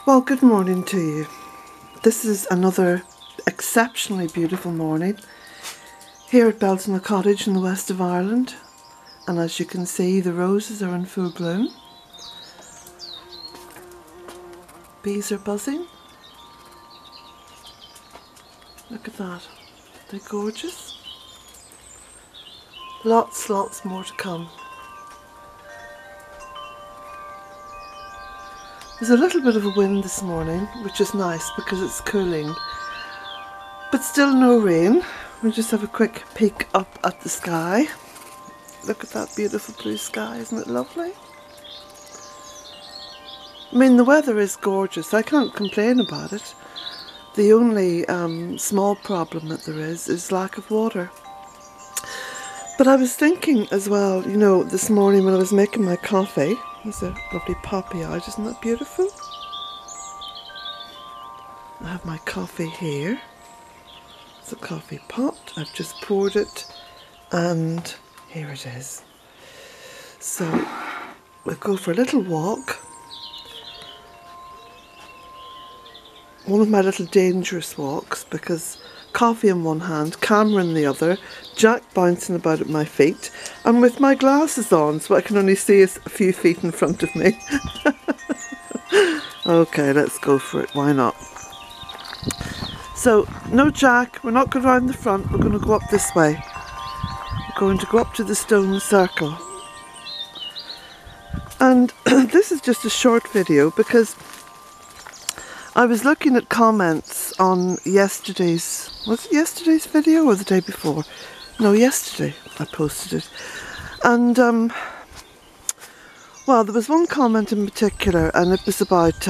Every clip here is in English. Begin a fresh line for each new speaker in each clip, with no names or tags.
Well, good morning to you. This is another exceptionally beautiful morning here at Beltona Cottage in the west of Ireland, and as you can see, the roses are in full bloom. Bees are buzzing. Look at that. They're gorgeous. Lots more to come. There's a little bit of a wind this morning, which is nice because it's cooling, but still no rain. We'll just have a quick peek up at the sky. Look at that beautiful blue sky, isn't it lovely? I mean, the weather is gorgeous, I can't complain about it. The only small problem that there is lack of water. But I was thinking as well, you know, this morning when I was making my coffee, there's a lovely poppy out, isn't that beautiful? I have my coffee here. It's a coffee pot. I've just poured it and here it is. So we'll go for a little walk. One of my little dangerous walks, because coffee in one hand, camera in the other, Jack bouncing about at my feet, and with my glasses on so I can only see a few feet in front of me. Okay, let's go for it, why not? So, no Jack, we're not going around the front, we're going to go up this way. We're going to go up to the stone circle. And this is just a short video because I was looking at comments on yesterday's, was it yesterday's video or the day before? No, yesterday I posted it. And, well, there was one comment in particular, and it was about,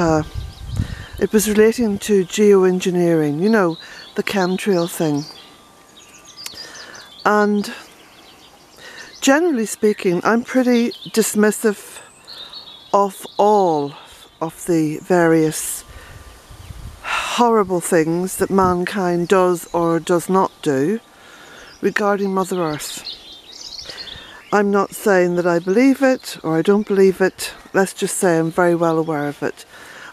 it was relating to geo-engineering, you know, the chemtrail thing. And generally speaking, I'm pretty dismissive of all of the various horrible things that mankind does or does not do regarding Mother Earth. I'm not saying that I believe it or I don't believe it. Let's just say I'm very well aware of it.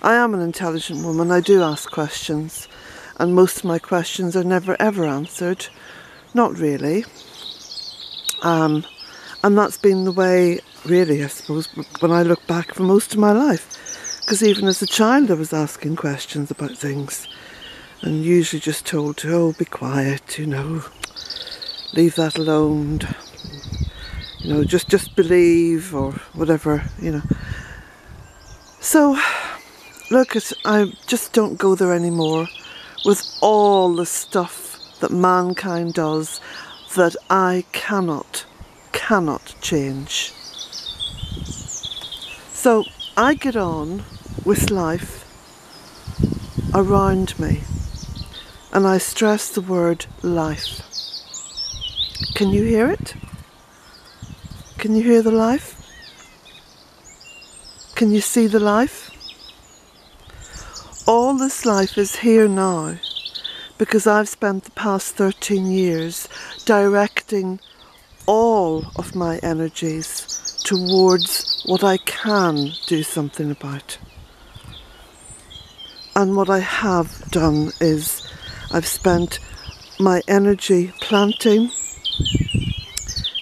I am an intelligent woman. I do ask questions, and most of my questions are never ever answered. Not really. And that's been the way, really, I suppose, when I look back for most of my life. Because even as a child I was asking questions about things and usually just told to, oh, be quiet, you know, leave that alone, you know, just believe or whatever, you know. So, look, I just don't go there anymore with all the stuff that mankind does that I cannot change. So, I get on with life around me, and I stress the word life. Can you hear it? Can you hear the life? Can you see the life? All this life is here now because I've spent the past 13 years directing all of my energies towards what I can do something about. And what I have done is I've spent my energy planting,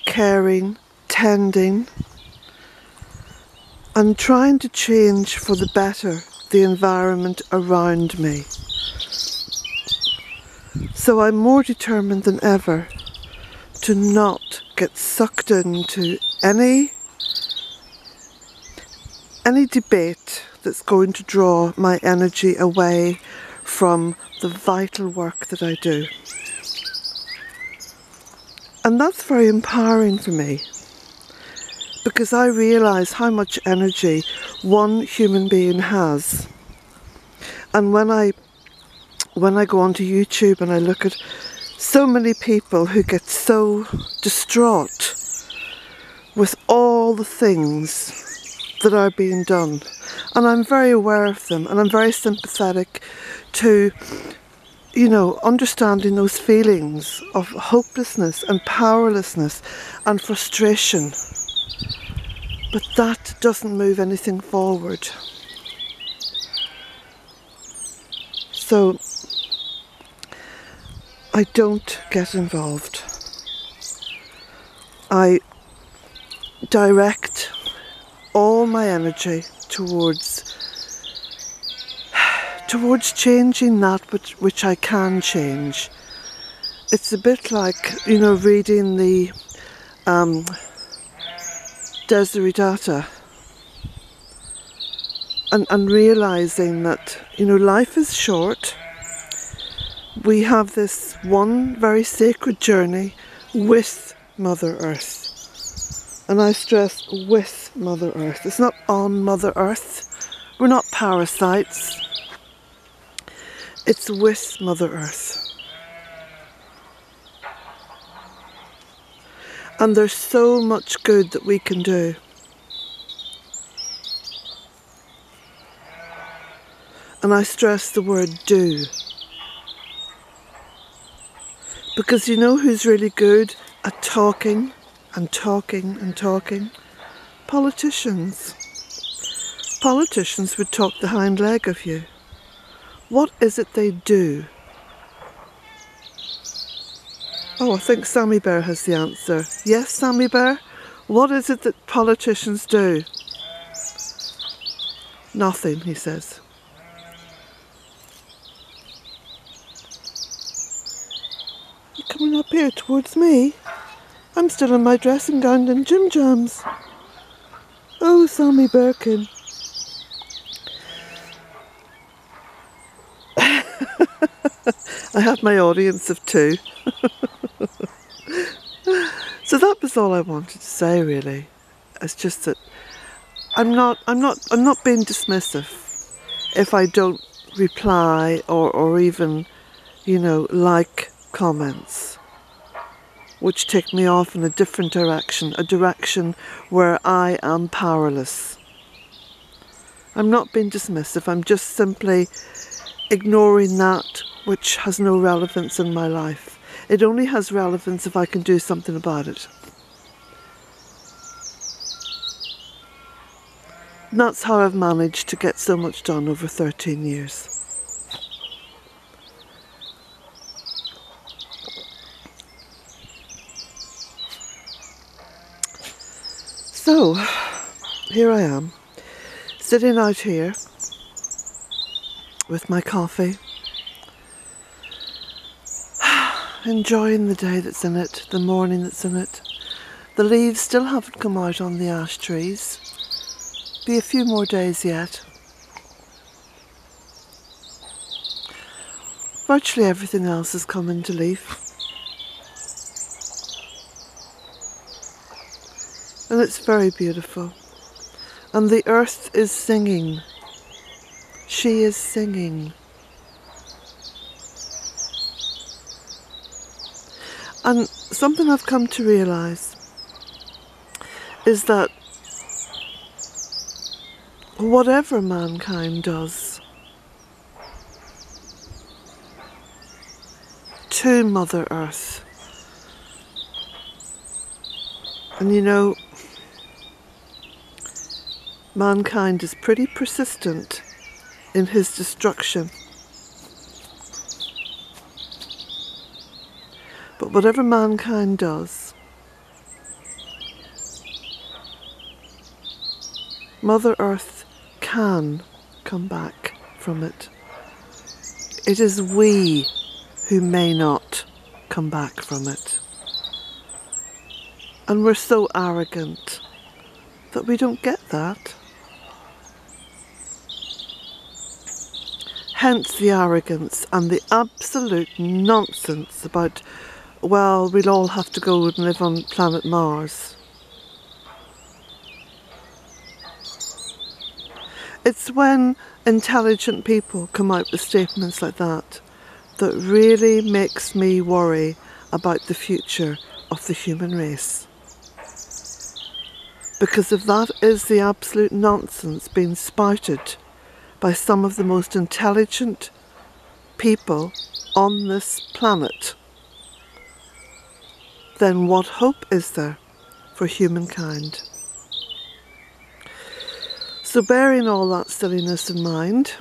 caring, tending, and trying to change for the better the environment around me. So I'm more determined than ever to not get sucked into any debate that's going to draw my energy away from the vital work that I do. And that's very empowering for me, because I realise how much energy one human being has. And when I go onto YouTube and I look at so many people who get so distraught with all the things that are being done, and I'm very aware of them, and I'm very sympathetic to, you know, understanding those feelings of hopelessness and powerlessness and frustration. But that doesn't move anything forward. So I don't get involved. I direct all my energy towards changing that which I can change. It's a bit like, you know, reading the Desiderata and realising that, you know, life is short. We have this one very sacred journey with Mother Earth. And I stress with Mother Earth. It's not on Mother Earth. We're not parasites. It's with Mother Earth. And there's so much good that we can do. And I stress the word do. Because you know who's really good at talking and talking and talking? Politicians. Politicians would talk the hind leg of you. What is it they do? Oh, I think Sammy Bear has the answer. Yes, Sammy Bear? What is it that politicians do? Nothing, he says. You're coming up here towards me? I'm still in my dressing gown and gym jams. Oh, Sammy Birkin. I have my audience of two. So that was all I wanted to say, really. It's just that I'm not being dismissive if I don't reply or even, you know, like comments which take me off in a different direction, a direction where I am powerless. I'm not being dismissive, I'm just simply ignoring that which has no relevance in my life. It only has relevance if I can do something about it. And that's how I've managed to get so much done over 13 years. So, here I am, sitting out here with my coffee, enjoying the day that's in it, the morning that's in it. The leaves still haven't come out on the ash trees. Be a few more days yet. Virtually everything else has come into leaf. And it's very beautiful. And the earth is singing. She is singing. And something I've come to realise is that whatever mankind does to Mother Earth, and you know, mankind is pretty persistent in his destruction. But whatever mankind does, Mother Earth can come back from it. It is we who may not come back from it. And we're so arrogant that we don't get that. Hence the arrogance and the absolute nonsense about, well, we'll all have to go and live on planet Mars. It's when intelligent people come out with statements like that that really makes me worry about the future of the human race. Because if that is the absolute nonsense being spouted by some of the most intelligent people on this planet, then what hope is there for humankind? So bearing all that silliness in mind,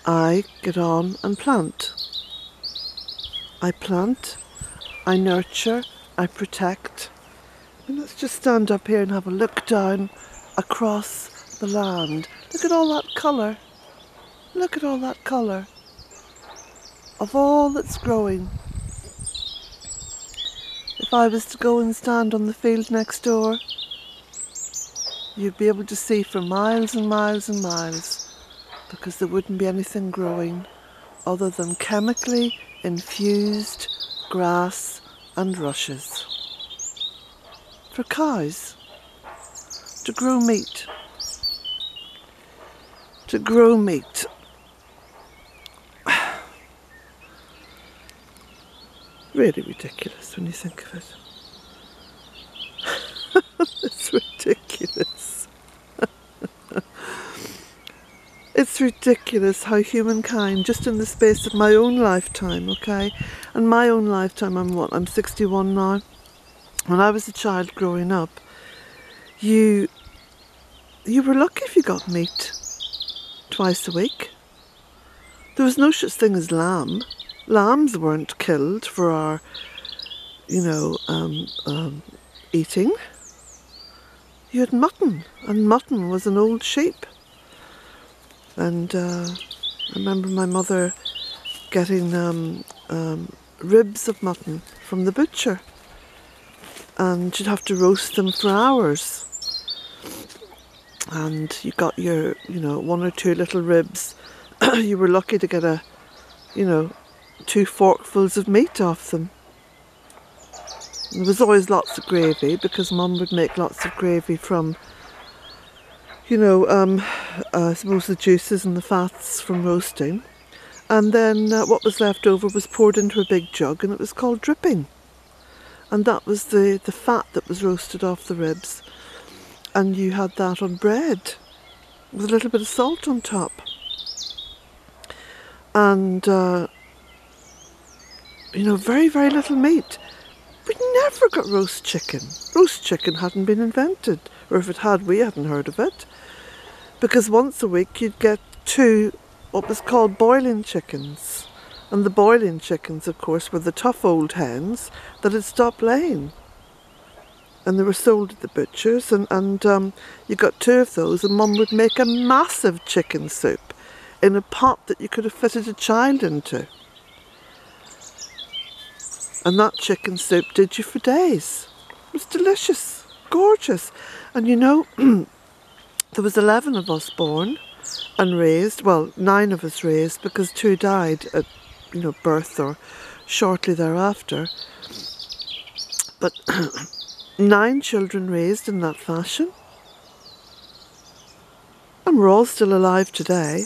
I get on and plant. I plant, I nurture, I protect. And let's just stand up here and have a look down across the land. Look at all that colour. Look at all that colour of all that's growing. If I was to go and stand on the field next door, you'd be able to see for miles and miles and miles, because there wouldn't be anything growing other than chemically infused grass and rushes. For cows to grow meat. To grow meat. Really ridiculous when you think of it. It's ridiculous. It's ridiculous how humankind, just in the space of my own lifetime, okay? And my own lifetime, I'm 61 now. When I was a child growing up, you were lucky if you got meat twice a week. There was no such thing as lamb. Lambs weren't killed for our, eating. You had mutton, and mutton was an old sheep. And I remember my mother getting ribs of mutton from the butcher, and you'd have to roast them for hours. And you got your, one or two little ribs. You were lucky to get two forkfuls of meat off them. And there was always lots of gravy, because Mum would make lots of gravy from, I suppose the juices and the fats from roasting. And then what was left over was poured into a big jug, and it was called dripping. And that was the fat that was roasted off the ribs. And you had that on bread with a little bit of salt on top. And, very, very little meat. We never got roast chicken. Roast chicken hadn't been invented. Or if it had, we hadn't heard of it. Because once a week you'd get 2 what was called boiling chickens. And the boiling chickens, of course, were the tough old hens that had stopped laying. And they were sold at the butchers, and you got 2 of those, and Mum would make a massive chicken soup in a pot that you could have fitted a child into. And that chicken soup did you for days. It was delicious, gorgeous. And there was 11 of us born and raised, well, 9 of us raised, because 2 died at, birth or shortly thereafter. But 9 children raised in that fashion. And we're all still alive today.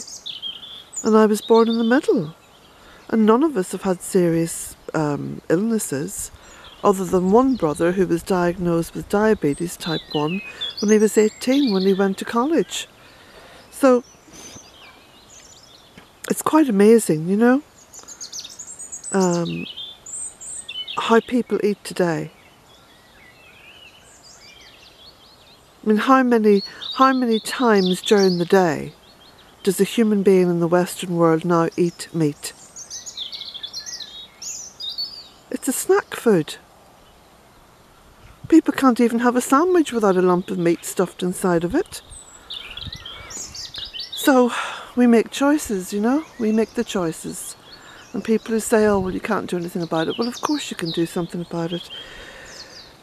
And I was born in the middle. And none of us have had serious illnesses, other than one brother who was diagnosed with diabetes type 1 when he was 18, when he went to college. So it's quite amazing, how people eat today. I mean, how many times during the day does a human being in the Western world now eat meat? It's a snack food. People can't even have a sandwich without a lump of meat stuffed inside of it. So we make choices, we make the choices. And people who say, oh, well, you can't do anything about it. Well, of course you can do something about it.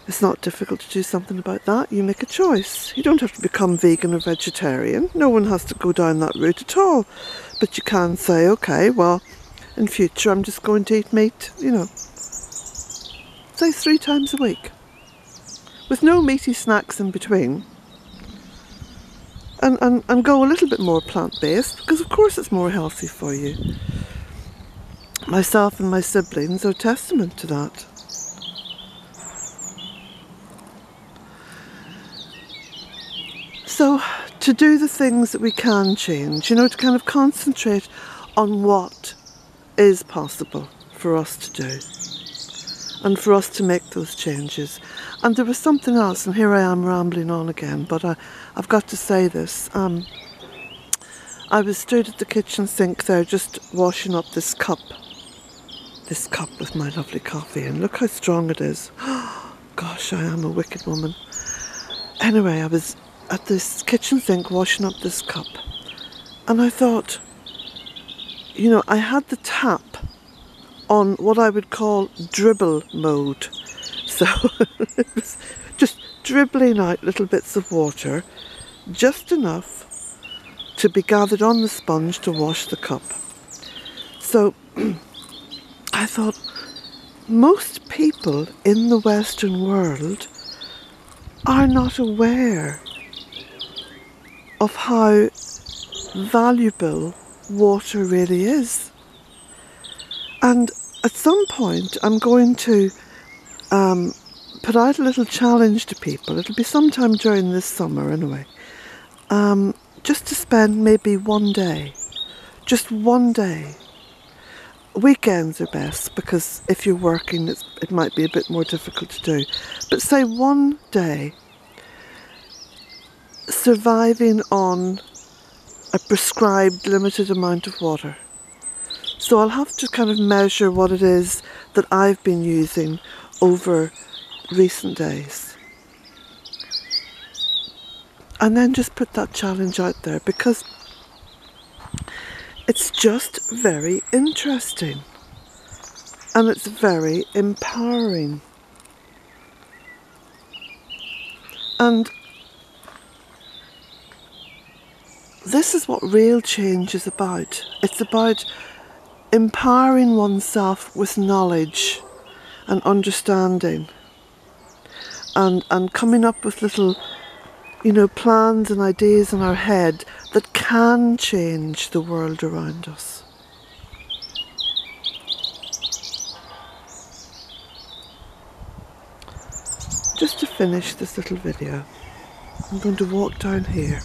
It's not difficult to do something about that. You make a choice. You don't have to become vegan or vegetarian. No one has to go down that route at all. But you can say, okay, well, in future I'm just going to eat meat, say 3 times a week, with no meaty snacks in between, and go a little bit more plant-based, because of course it's more healthy for you. Myself and my siblings are testament to that. So to do the things that we can change, to kind of concentrate on what is possible for us to do, and for us to make those changes. And there was something else, and here I am rambling on again, but I've got to say this. I was stood at the kitchen sink there just washing up this cup with my lovely coffee, and look how strong it is. Gosh, I am a wicked woman. Anyway, I was at this kitchen sink washing up this cup, and I thought, you know, I had the tap on what I would call dribble mode. So it was just dribbling out little bits of water, just enough to be gathered on the sponge to wash the cup. So I thought, most people in the Western world are not aware of how valuable water really is. And at some point I'm going to put out a little challenge to people. It'll be sometime during this summer anyway. Just to spend maybe one day, just one day. Weekends are best, because if you're working it might be a bit more difficult to do. But say one day surviving on a prescribed limited amount of water. So I'll have to kind of measure what it is that I've been using over recent days. And then just put that challenge out there, because it's just very interesting and it's very empowering. And this is what real change is about. It's about empowering oneself with knowledge and understanding, and coming up with little, you know, plans and ideas in our head that can change the world around us. Just to finish this little video, I'm going to walk down here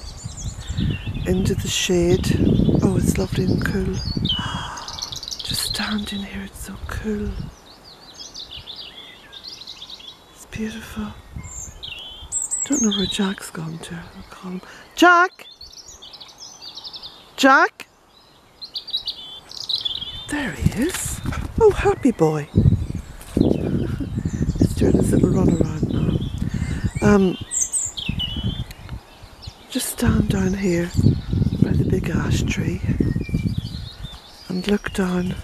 into the shade. Oh, it's lovely and cool. Just standing here, it's so cool. It's beautiful. Don't know where Jack's gone to. I'll call him. Jack! Jack! There he is. Oh, happy boy. He's doing his little run around now. Just stand down here by the big ash tree and look down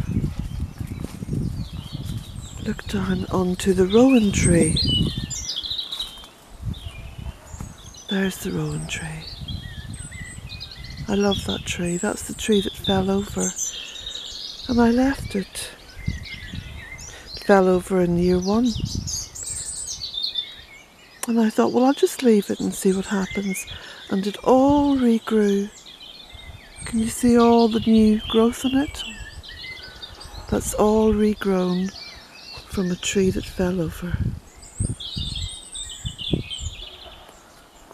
onto the rowan tree. There's the rowan tree. I love that tree. That's the tree that fell over, and I left it. It fell over in year 1. And I thought, well, I'll just leave it and see what happens. And it all regrew. Can you see all the new growth on it? That's all regrown from a tree that fell over.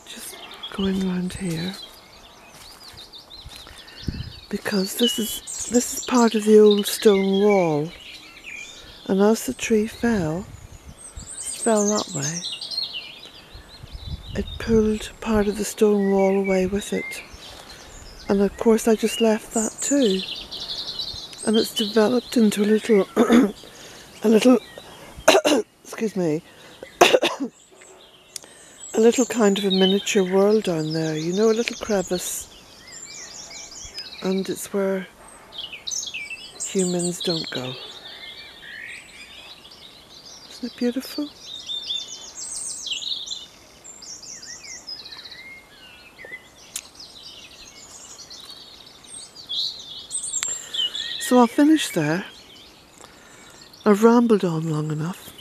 Just going around here, because this is part of the old stone wall, and as the tree fell that way, it pulled part of the stone wall away with it. And of course I just left that too. And it's developed into a little, excuse me, a little kind of a miniature world down there, you know, a little crevice. And it's where humans don't go. Isn't it beautiful? So I'll finish there. I've rambled on long enough.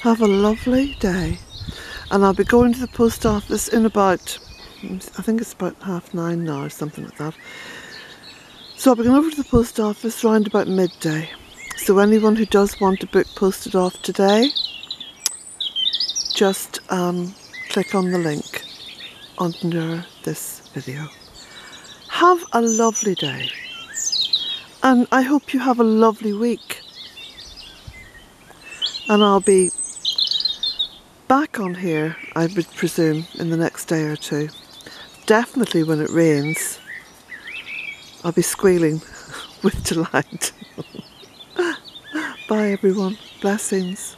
Have a lovely day. And I'll be going to the post office in about, I think it's about 9:30 now or something like that. So I'll be going over to the post office round about midday. So anyone who does want a book posted off today, just click on the link under this video. Have a lovely day, and I hope you have a lovely week. And I'll be back on here, I would presume, in the next day or two, definitely when it rains, I'll be squealing with delight. Bye everyone. Blessings.